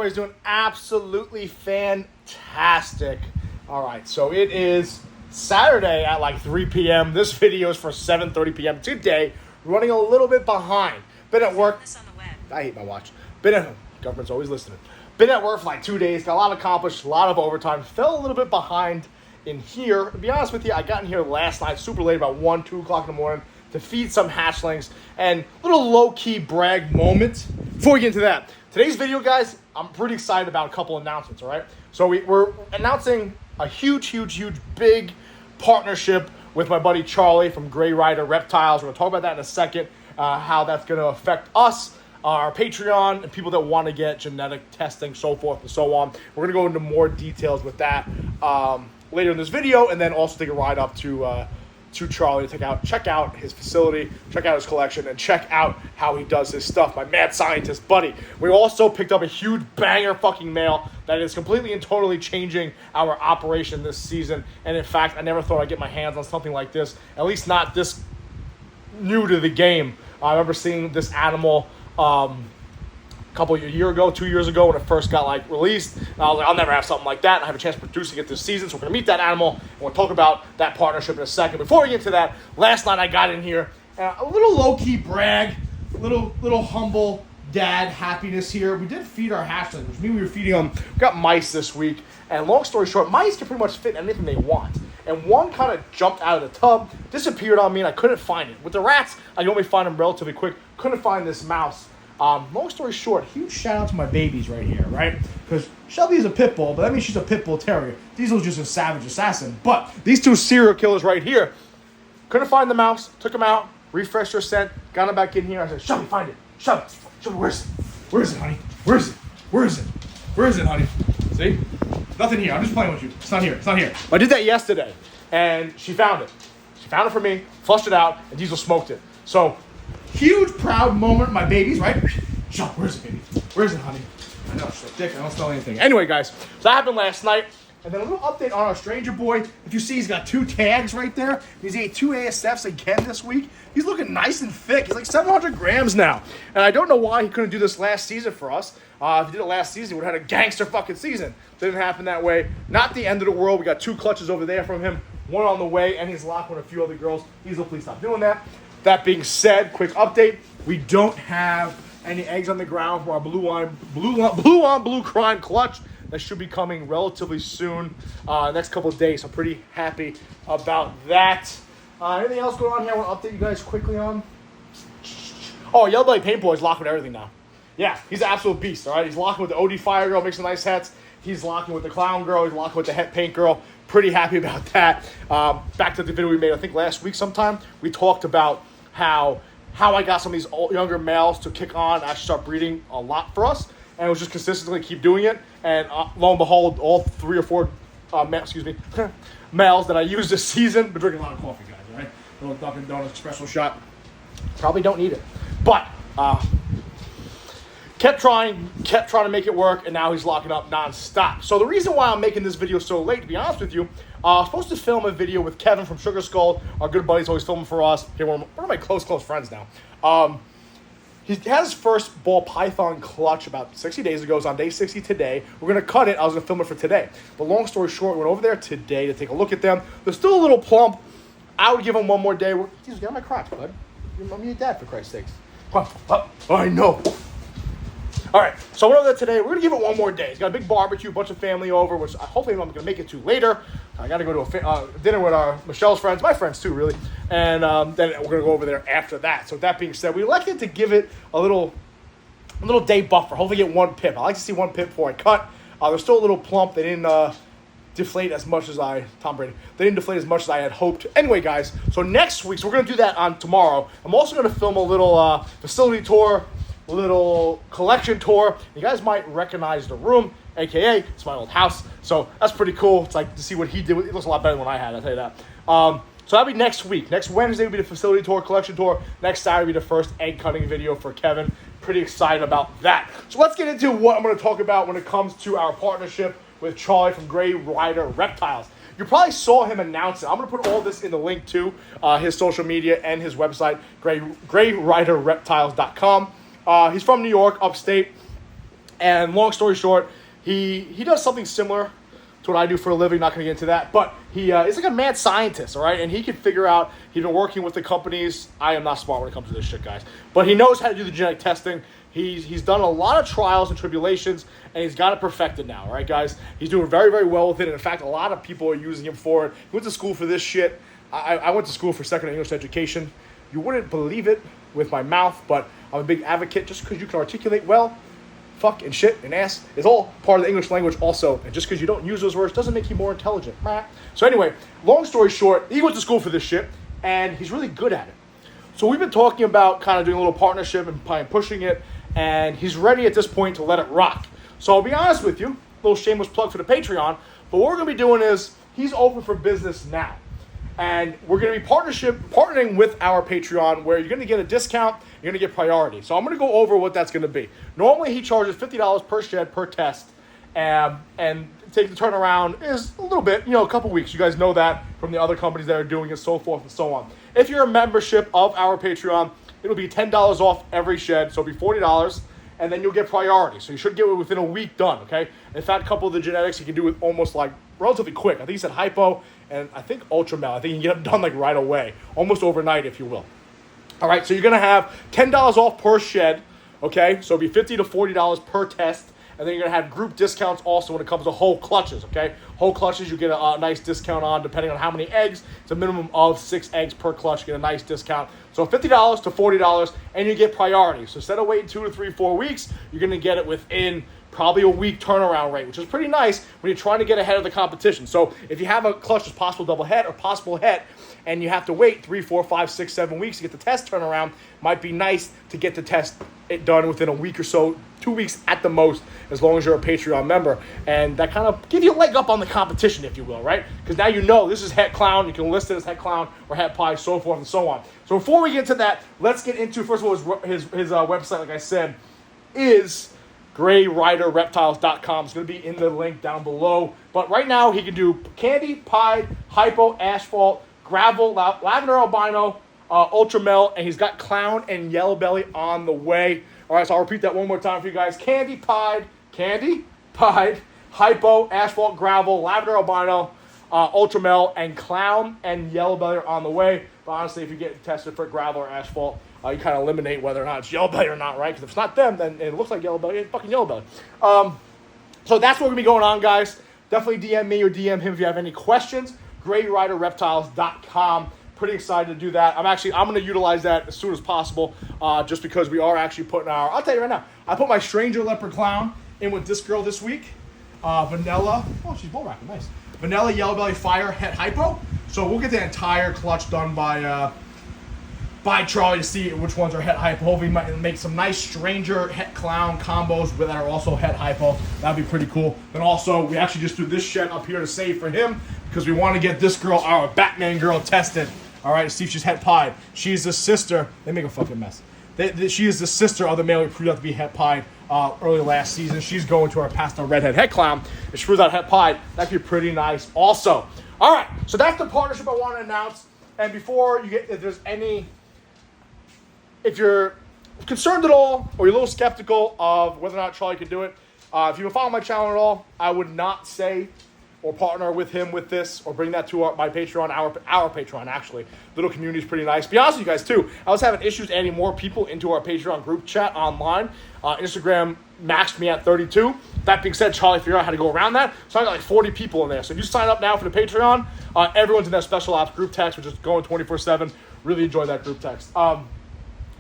everybody's doing absolutely fantastic. All right, so it is Saturday at like 3 p.m. This video is for 7:30 p.m. today. We're running a little bit behind. Been at work. I hate my watch. Government's always listening. Been at work for like 2 days. Got a lot accomplished, a lot of overtime. Fell a little bit behind in here. To be honest with you, I got in here last night super late, about 1, 2 o'clock in the morning, to feed some hatchlings. And little low-key brag moment. Before we get into that, today's video, guys, I'm pretty excited about a couple announcements, all right? So we're announcing a huge, big partnership with my buddy Charlie from Gray Rider Reptiles. We're going to talk about that in a second, how that's going to affect us, our Patreon, and people that want to get genetic testing, so forth and so on. We're going to go into more details with that later in this video, and then also take a ride up to Charlie to check out his facility, check out his collection, and check out how he does his stuff. My mad scientist buddy. We also picked up a huge banger fucking mail that is completely and totally changing our operation this season. And in fact, I never thought I'd get my hands on something like this, at least not this new to the game. I remember seeing this animal a year 2 years ago when it first got like released. And I was like, I'll never have something like that. And I have a chance of producing it this season, so we're gonna meet that animal and we'll talk about that partnership in a second. Before we get to that, last night I got in here, a little low-key brag, little humble dad happiness here. We did feed our hatchlings, which means we were feeding them. We got mice this week, and long story short, mice can pretty much fit anything they want. And one kind of jumped out of the tub, disappeared on me, and I couldn't find it. With the rats, I normally find them relatively quick. Couldn't find this mouse. Long story short, huge shout out to my babies right here, right? Because Shelby is a pit bull, but that means she's a pit bull terrier. Diesel's just a savage assassin. But these two serial killers right here, couldn't find the mouse, took them out, refreshed her scent, got them back in here. I said, Shelby, find it. Shelby, where is it? Where is it, honey? Where is it? Where is it? Where is it, honey? See? Nothing here. I'm just playing with you. It's not here. It's not here. I did that yesterday, and she found it. She found it for me, flushed it out, and Diesel smoked it. So, huge, proud moment, my babies, right? Sean, where is it, baby? Where is it, honey? I know, she's a dick. I don't smell anything. Anyway, guys, so that happened last night. And then a little update on our stranger boy. If you see, he's got 2 tags right there. He's ate 2 ASFs again this week. He's looking nice and thick. He's like 700 grams now. And I don't know why he couldn't do this last season for us. If he did it last season, he would have had a gangster fucking season. Didn't happen that way. Not the end of the world. We got 2 clutches over there from him. 1 on the way, and he's locked with a few other girls. Diesel, please stop doing that. That being said, quick update. We don't have any eggs on the ground for our blue on blue crime clutch. That should be coming relatively soon, next couple of days. So pretty happy about that. Anything else going on here I want to update you guys quickly on? Oh, Yellow Belly Paint Boy is locked with everything now. Yeah, he's an absolute beast, all right? He's locking with the OD Fire Girl, makes some nice hats. He's locking with the Clown Girl. He's locking with the Het Paint Girl. Pretty happy about that. Back to the video we made, I think last week sometime, we talked about how I got some of these younger males to kick on, actually start breeding a lot for us. And it was just consistently keep doing it. And lo and behold, all 3 or 4 males that I used this season, been drinking a lot of coffee, guys, right? A little Dunkin' Donuts espresso shot. Probably don't need it. But kept trying to make it work, and now he's locking up nonstop. So the reason why I'm making this video so late, to be honest with you, I was supposed to film a video with Kevin from Sugar Skull. Our good buddy's always filming for us. Okay, one of my close friends now. He had his first ball python clutch about 60 days ago. It's on day 60 today. We're going to cut it. I was going to film it for today. But long story short, we went over there today to take a look at them. They're still a little plump. I would give them one more day. Jesus, get on my crotch, bud. You're mommy and dad, for Christ's sakes. Come on. I know. All right, so I went over there today. We're going to give it one more day. It's got a big barbecue, a bunch of family over, which hopefully I'm going to make it to later. I got to go to a dinner with Michelle's friends, my friends too, really. And then we're going to go over there after that. So with that being said, we elected to give it a little day buffer. Hopefully get 1 pip. I like to see 1 pip before I cut. They're still a little plump. They didn't deflate as much as They didn't deflate as much as I had hoped. Anyway, guys, so next week, so we're going to do that on tomorrow. I'm also going to film a little facility tour, little collection tour. You guys might recognize the room, aka it's my old house. So that's pretty cool. It's like to see what he did. It looks a lot better than what I had, I'll tell you that. So that'll be next week. Next Wednesday will be the facility tour, collection tour. Next Saturday will be the first egg cutting video for Kevin. Pretty excited about that. So let's get into what I'm going to talk about when it comes to our partnership with Charlie from Gray Rider Reptiles. You probably saw him announce it. I'm going to put all this in the link to his social media and his website, grayriderreptiles.com. He's from New York, upstate. And long story short, he does something similar to what I do for a living. Not going to get into that, but he is like a mad scientist, all right? And he can figure out, he's been working with the companies. I am not smart when it comes to this shit, guys. But he knows how to do the genetic testing. He's done a lot of trials and tribulations, and he's got it perfected now, all right, guys? He's doing very, very well with it. And in fact, a lot of people are using him for it. He went to school for this shit. I went to school for secondary English education. You wouldn't believe it with my mouth, but I'm a big advocate. Just because you can articulate well, fuck and shit and ass is all part of the English language also. And just because you don't use those words doesn't make you more intelligent. So anyway, long story short, he went to school for this shit, and he's really good at it. So we've been talking about kind of doing a little partnership and pushing it, and he's ready at this point to let it rock. So I'll be honest with you, a little shameless plug for the Patreon, but what we're going to be doing is he's open for business now. And we're going to be partnering with our Patreon, where you're going to get a discount, you're going to get priority. So I'm going to go over what that's going to be. Normally, he charges $50 per shed per test, and take the turnaround is a little bit, a couple weeks. You guys know that from the other companies that are doing it, so forth and so on. If you're a membership of our Patreon, it'll be $10 off every shed, so it'll be $40, and then you'll get priority. So you should get it within a week done, okay? In fact, a couple of the genetics you can do it almost like relatively quick. I think he said hypo, and I think ultramel. I think you can get them done like right away, almost overnight, if you will. All right, so you're going to have $10 off per shed, okay? So it'll be $50 to $40 per test, and then you're going to have group discounts also when it comes to whole clutches, okay? Whole clutches, you get a nice discount on, depending on how many eggs. It's a minimum of 6 eggs per clutch. You get a nice discount. So $50 to $40, and you get priority. So instead of waiting 2 to 3, 4 weeks, you're going to get it within probably a week turnaround rate, which is pretty nice when you're trying to get ahead of the competition. So if you have a clutch that's possible double het or possible het, and you have to wait 3, 4, 5, 6, 7 weeks to get the test turnaround, might be nice to get the test done within a week or so, 2 weeks at the most, as long as you're a Patreon member. And that kind of gives you a leg up on the competition, if you will, right? Because now you know this is Het Clown. You can list it as Het Clown or Het Pie, so forth and so on. So before we get into that, let's get into, first of all, his website, like I said, is GrayRiderReptiles.com. It's going to be in the link down below. But right now, he can do candy, pie, hypo, asphalt, gravel, lavender albino, ultramel, and he's got clown and yellow belly on the way. All right, so I'll repeat that one more time for you guys. Candy, pied, hypo, asphalt, gravel, lavender albino, ultramel, and clown and yellow belly are on the way. But honestly, if you get tested for gravel or asphalt, you kind of eliminate whether or not it's yellow belly or not, right? Because if it's not them, then it looks like yellow belly. It's fucking yellow belly. So that's what's going to be going on, guys. Definitely DM me or DM him if you have any questions. GrayRiderReptiles.com. Pretty excited to do that. I'm going to utilize that as soon as possible, just because we are actually putting I'll tell you right now, I put my Stranger Leopard Clown in with this girl this week. Vanilla. Oh, she's bull racking. Nice. Vanilla, Yellow Belly, Fire, Het Hypo. So we'll get the entire clutch done by Charlie to see which ones are Het Hypo. Hopefully, we might make some nice Stranger Het Clown combos that are also Het Hypo. That'd be pretty cool. Then also, we actually just threw this shed up here to save for him because we want to get this girl, our Batman girl, tested. All right, see if she's Het Pied. She's the sister. They make a fucking mess. She is the sister of the male we proved out to be Het Pied early last season. She's going to our pastel redhead Het Clown. If she proves out Het Pied, that'd be pretty nice also. All right, so that's the partnership I want to announce. And before you get, if you're concerned at all or you're a little skeptical of whether or not Charlie can do it, if you've been following my channel at all, I would not say or partner with him with this, or bring that to my Patreon, our Patreon, actually. Little community is pretty nice. Be honest with you guys, too. I was having issues adding more people into our Patreon group chat online. Instagram maxed me at 32. That being said, Charlie figured out how to go around that. So I got like 40 people in there. So if you sign up now for the Patreon, everyone's in that special ops group text, which is going 24/7. Really enjoy that group text.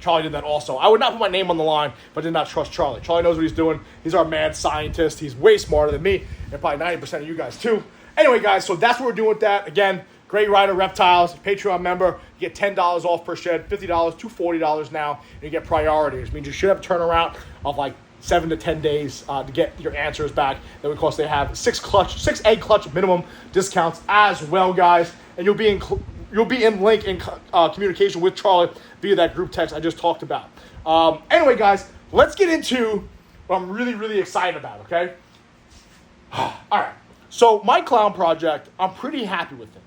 Charlie did that also. I would not put my name on the line, but did not trust Charlie. Charlie knows what he's doing. He's our mad scientist. He's way smarter than me, and probably 90% of you guys too. Anyway, guys, so that's what we're doing with that. Again, Gray Rider Reptiles, Patreon member. You get $10 off per shed, $50 to $40 now, and you get priority, which means you should have a turnaround of like 7 to 10 days to get your answers back. Then, of course, they have 6 egg clutch minimum discounts as well, guys. And you'll be in link in communication with Charlie via that group text I just talked about. Anyway, guys, let's get into what I'm really, really excited about, okay? All right. So my clown project, I'm pretty happy with it.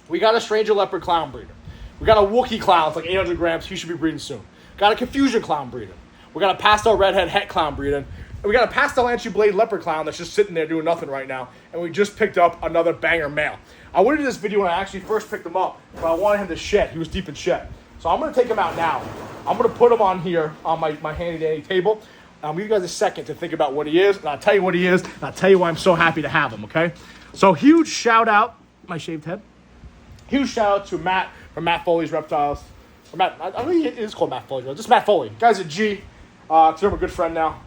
We got a Stranger Leopard clown breeder. We got a Wookiee clown. It's like 800 grams. He should be breeding soon. Got a Confusion clown breeder. We got a Pastel Redhead Het clown breeding. And we got a pastel anti-blade leopard clown that's just sitting there doing nothing right now. And we just picked up another banger male. I wanted to do this video when I actually first picked him up, but I wanted him to shed. He was deep in shed. So I'm going to take him out now. I'm going to put him on here on my handy-dandy table. I'll give you guys a second to think about what he is, and I'll tell you what he is, and I'll tell you why I'm so happy to have him, okay? So huge shout out, my shaved head. Huge shout out to Matt from Matt Foley's Reptiles. Or Matt, I think it is called Matt Foley, just Matt Foley. Guy's a G. Consider him a good friend now.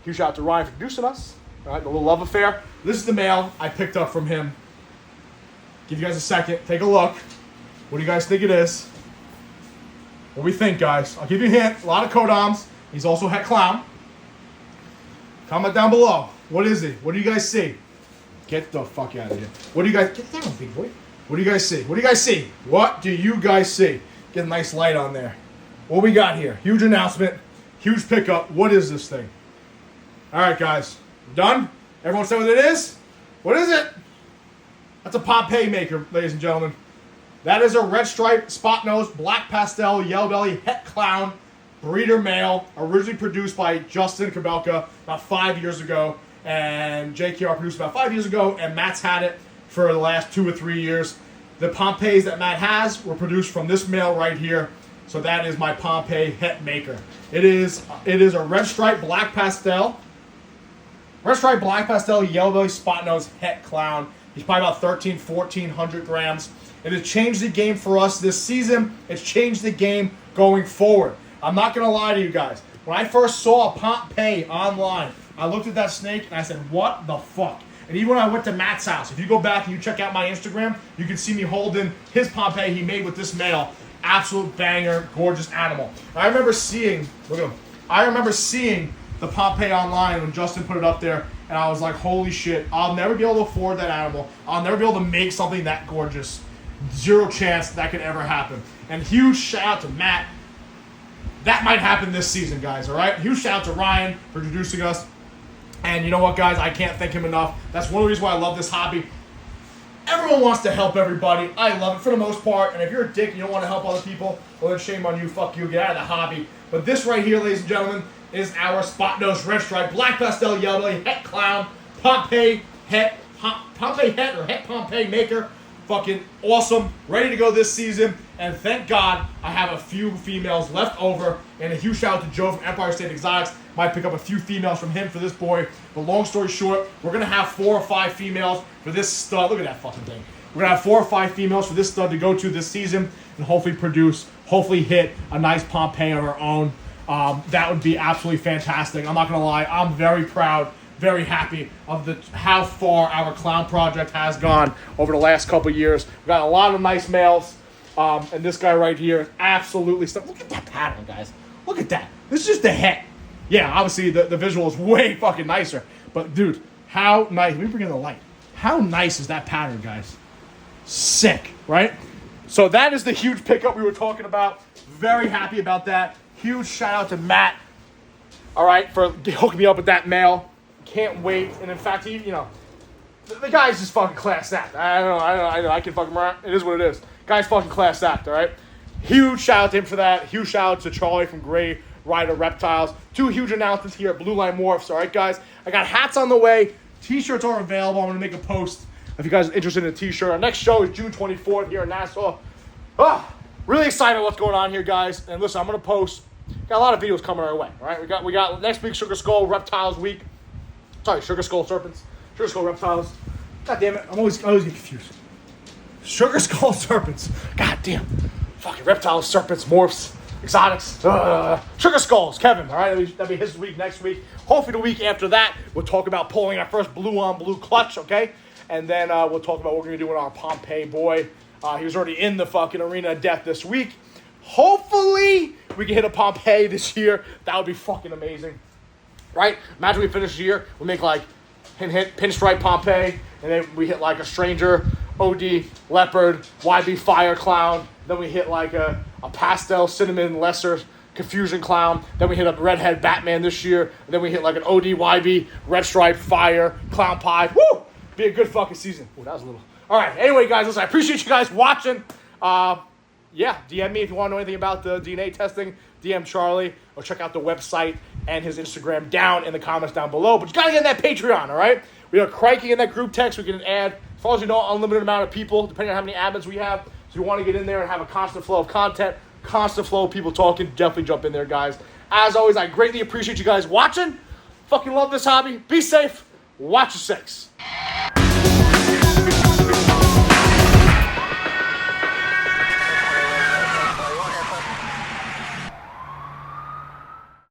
Huge shout out to Ryan for introducing us. All right, the little love affair. This is the male I picked up from him. Give you guys a second. Take a look. What do you guys think it is? What do we think, guys? I'll give you a hint. A lot of codoms. He's also het clown. Comment down below. What is he? What do you guys see? Get the fuck out of here. What do you guys... Get down, big boy. What do you guys see? What do you guys see? What do you guys see? Get a nice light on there. What we got here? Huge announcement. Huge pickup. What is this thing? All right, guys. Done? Everyone say what it is? What is it? That's a Pompeii maker, ladies and gentlemen. That is a red stripe, spot nose, black pastel, yellow belly, het clown, breeder male, originally produced by Justin Kabelka about 5 years ago, and JKR produced about 5 years ago, and Matt's had it for the last 2 or 3 years. The Pompeiis that Matt has were produced from this male right here, so that is my Pompeii het maker. It is a red stripe, black pastel, yellow belly, spot nose, het clown. He's probably about 1,400 grams. It has changed the game for us this season. It's changed the game going forward. I'm not going to lie to you guys. When I first saw a Pompeii online, I looked at that snake and I said, what the fuck? And even when I went to Matt's house, if you go back and you check out my Instagram, you can see me holding his Pompeii he made with this male. Absolute banger, gorgeous animal. I remember seeing, look at him. I remember seeing the Pompeii online when Justin put it up there, and I was like, holy shit, I'll never be able to afford that animal. I'll never be able to make something that gorgeous. Zero chance that could ever happen. And huge shout out to Matt. That might happen this season, guys, all right? Huge shout out to Ryan for introducing us. And you know what, guys? I can't thank him enough. That's one of the reasons why I love this hobby. Everyone wants to help everybody. I love it for the most part. And if you're a dick and you don't want to help other people, well, then shame on you. Fuck you. Get out of the hobby. But this right here, ladies and gentlemen, is our spot nose, red stripe, black pastel, yellow belly, het clown, Pompeii het or het Pompeii maker. Fucking awesome. Ready to go this season. And thank God I have a few females left over. And a huge shout out to Joe from Empire State Exotics. Might pick up a few females from him for this boy. But long story short, we're going to have 4 or 5 females for this stud. Look at that fucking thing. We're going to have 4 or 5 females for this stud to go to this season. And hopefully hit a nice Pompeii of our own. That would be absolutely fantastic. I'm not going to lie. I'm very proud, very happy of how far our clown project has gone over the last couple years. We've got a lot of nice males. And this guy right here, absolutely stuff. Look at that pattern, guys. Look at that. This is just the head. Yeah, obviously the visual is way fucking nicer. But, dude, how nice. Let me bring in the light. How nice is that pattern, guys? Sick, right? So that is the huge pickup we were talking about. Very happy about that. Huge shout out to Matt, all right, for hooking me up with that male. Can't wait. And in fact, the guy's just fucking class act. I know. I can fucking around. It is what it is. Guy's fucking class act, all right? Huge shout out to him for that. Huge shout out to Charlie from Gray Rider Reptiles. 2 huge announcements here at Blue Line Morphs, all right, guys? I got hats on the way. T-shirts are available. I'm going to make a post if you guys are interested in a T-shirt. Our next show is June 24th here in Nassau. Really excited what's going on here, guys. And listen, I'm going to post. Got a lot of videos coming our way, all right? We got next week, Sugar Skull Reptiles Week. Sorry, Sugar Skull Serpents. Sugar Skull Reptiles. God damn it. I always get confused. Sugar Skull Serpents. God damn. Fucking Reptiles, Serpents, Morphs, Exotics. Sugar Skulls, Kevin, all right? That'll be his week next week. Hopefully the week after that, we'll talk about pulling our first blue-on-blue clutch, okay? And then we'll talk about what we're going to do with our Pompeii boy. He was already in the fucking arena of death this week. Hopefully, we can hit a Pompeii this year. That would be fucking amazing. Right? Imagine we finish the year, we make like hit pinstripe Pompeii, and then we hit like a stranger, OD, leopard, YB fire clown. Then we hit like a pastel cinnamon lesser confusion clown. Then we hit a redhead Batman this year. And then we hit like an OD, YB, red stripe, fire, clown pie. Woo! Be a good fucking season. Ooh, that was a little... All right. Anyway, guys, listen, I appreciate you guys watching. Yeah, DM me if you want to know anything about the DNA testing. DM Charlie or check out the website, and his Instagram down in the comments down below. But you got to get in that Patreon, all right? We are cranking in that group text. We can add, as far as you know, unlimited amount of people, depending on how many admins we have. So you want to get in there and have a constant flow of content, constant flow of people talking, definitely jump in there, guys. As always, I greatly appreciate you guys watching. Fucking love this hobby. Be safe. Watch your six.